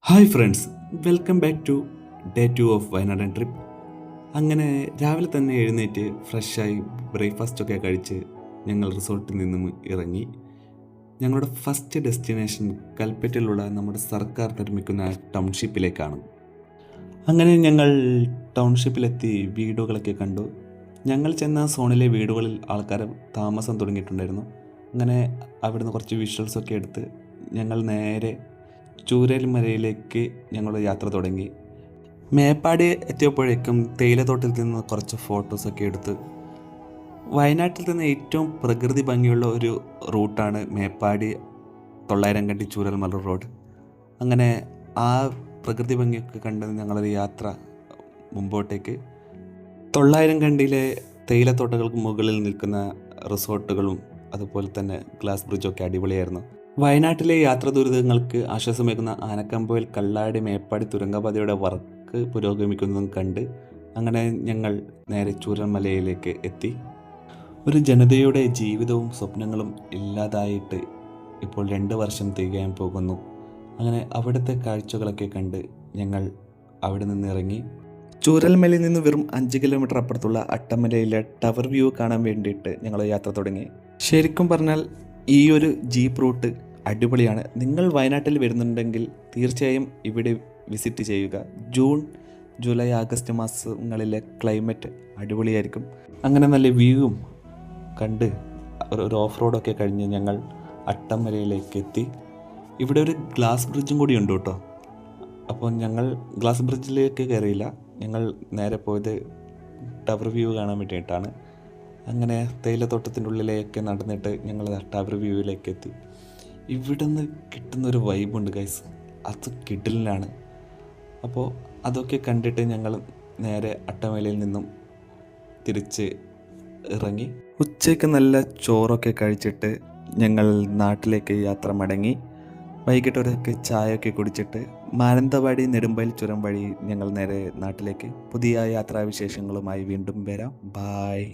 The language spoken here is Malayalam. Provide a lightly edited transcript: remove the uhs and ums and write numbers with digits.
Hi friends, welcome back to day 2 of വയനാടൻ ട്രിപ്പ്. അങ്ങനെ രാവിലെ തന്നെ എഴുന്നേറ്റ് ഫ്രഷായി ബ്രേക്ക്ഫാസ്റ്റൊക്കെ കഴിച്ച് ഞങ്ങൾ റിസോർട്ടിൽ നിന്നും ഇറങ്ങി. ഞങ്ങളുടെ ഫസ്റ്റ് ഡെസ്റ്റിനേഷൻ കൽപ്പറ്റയിലുള്ള നമ്മുടെ സർക്കാർ നിർമ്മിക്കുന്ന ടൗൺഷിപ്പിലേക്കാണ്. അങ്ങനെ ഞങ്ങൾ ടൗൺഷിപ്പിലെത്തി വീടുകളൊക്കെ കണ്ടു. ഞങ്ങൾ ചെന്ന സോണിലെ വീടുകളിൽ ആൾക്കാർ താമസം തുടങ്ങിയിട്ടുണ്ടായിരുന്നു. അങ്ങനെ അവിടുന്ന് കുറച്ച് വിഷ്വൽസൊക്കെ എടുത്ത് ഞങ്ങൾ നേരെ ചൂരൽമലയിലേക്ക് ഞങ്ങൾ യാത്ര തുടങ്ങി. മേപ്പാടി എത്തിയപ്പോഴേക്കും തേയിലത്തോട്ടത്തിൽ നിന്ന് കുറച്ച് ഫോട്ടോസൊക്കെ എടുത്ത്. വയനാട്ടിൽ നിന്ന് ഏറ്റവും പ്രകൃതി ഭംഗിയുള്ള ഒരു റൂട്ടാണ് മേപ്പാടി 900 കണ്ടി ചൂരൽമല റോഡ്. അങ്ങനെ ആ പ്രകൃതി ഭംഗിയൊക്കെ കണ്ട് ഞങ്ങളൊരു യാത്ര മുമ്പോട്ടേക്ക്. 900 കണ്ടിയിലെ തേയിലത്തോട്ടങ്ങൾക്ക് മുകളിൽ നിൽക്കുന്ന റിസോർട്ടുകളും അതുപോലെ തന്നെ ഗ്ലാസ് ബ്രിഡ്ജൊക്കെ അടിപൊളിയായിരുന്നു. വയനാട്ടിലെ യാത്രാ ദുരിതങ്ങൾക്ക് ആശ്വാസമേകുന്ന ആനക്കമ്പോയിൽ കള്ളാടി മേപ്പാടി തുരങ്കപാതയുടെ വർക്ക് പുരോഗമിക്കുന്നതും കണ്ട് അങ്ങനെ ഞങ്ങൾ നേരെ ചൂരൽമലയിലേക്ക് എത്തി. ഒരു ജനതയുടെ ജീവിതവും സ്വപ്നങ്ങളും ഇല്ലാതായിട്ട് ഇപ്പോൾ 2 വർഷം തികയാൻ പോകുന്നു. അങ്ങനെ അവിടുത്തെ കാഴ്ചകളൊക്കെ കണ്ട് ഞങ്ങൾ അവിടെ നിന്ന് ഇറങ്ങി. ചൂരൽമലയിൽ നിന്ന് വെറും 5 കിലോമീറ്റർ അപ്പുറത്തുള്ള അട്ടമലയിലെ ടവർ വ്യൂ കാണാൻ വേണ്ടിയിട്ട് ഞങ്ങൾ യാത്ര തുടങ്ങി. ശരിക്കും പറഞ്ഞാൽ ഈ ഒരു ജീപ്പ് റൂട്ട് അടിപൊളിയാണ്. നിങ്ങൾ വയനാട്ടിൽ വരുന്നുണ്ടെങ്കിൽ തീർച്ചയായും ഇവിടെ വിസിറ്റ് ചെയ്യുക. ജൂൺ, ജൂലൈ, ആഗസ്റ്റ് മാസങ്ങളിലെ ക്ലൈമറ്റ് അടിപൊളിയായിരിക്കും. അങ്ങനെ നല്ല വ്യൂവും കണ്ട് ഒരു ഓഫ് റോഡൊക്കെ കഴിഞ്ഞ് ഞങ്ങൾ അട്ടമലയിലേക്ക് എത്തി. ഇവിടെ ഒരു ഗ്ലാസ് ബ്രിഡ്ജും കൂടി ഉണ്ട് കേട്ടോ. അപ്പോൾ ഞങ്ങൾ ഗ്ലാസ് ബ്രിഡ്ജിലേക്ക് കയറിയില്ല. ഞങ്ങൾ നേരെ പോയത് ടവർ വ്യൂ കാണാൻ വേണ്ടിയിട്ടാണ്. അങ്ങനെ തേയിലത്തോട്ടത്തിൻ്റെ ഉള്ളിലേക്ക് നടന്നിട്ട് ഞങ്ങൾ ടവർ വ്യൂവിലേക്ക് എത്തി. ഇവിടെ നിന്ന് കിട്ടുന്നൊരു വൈബുണ്ട് ഗൈസ്, അത് കിടിലാണ്. അപ്പോൾ അതൊക്കെ കണ്ടിട്ട് ഞങ്ങൾ നേരെ അട്ടമലയിൽ നിന്നും തിരിച്ച് ഇറങ്ങി. ഉച്ചയ്ക്ക് നല്ല ചോറൊക്കെ കഴിച്ചിട്ട് ഞങ്ങൾ നാട്ടിലേക്ക് യാത്ര മടങ്ങി. വൈകിട്ടൊക്കെ ചായയൊക്കെ കുടിച്ചിട്ട് മാനന്തവാടി നെടുമ്പയിൽ ചുരം വഴി ഞങ്ങൾ നേരെ നാട്ടിലേക്ക്. പുതിയ യാത്രാവിശേഷങ്ങളുമായി വീണ്ടും വരാം. ബായ്.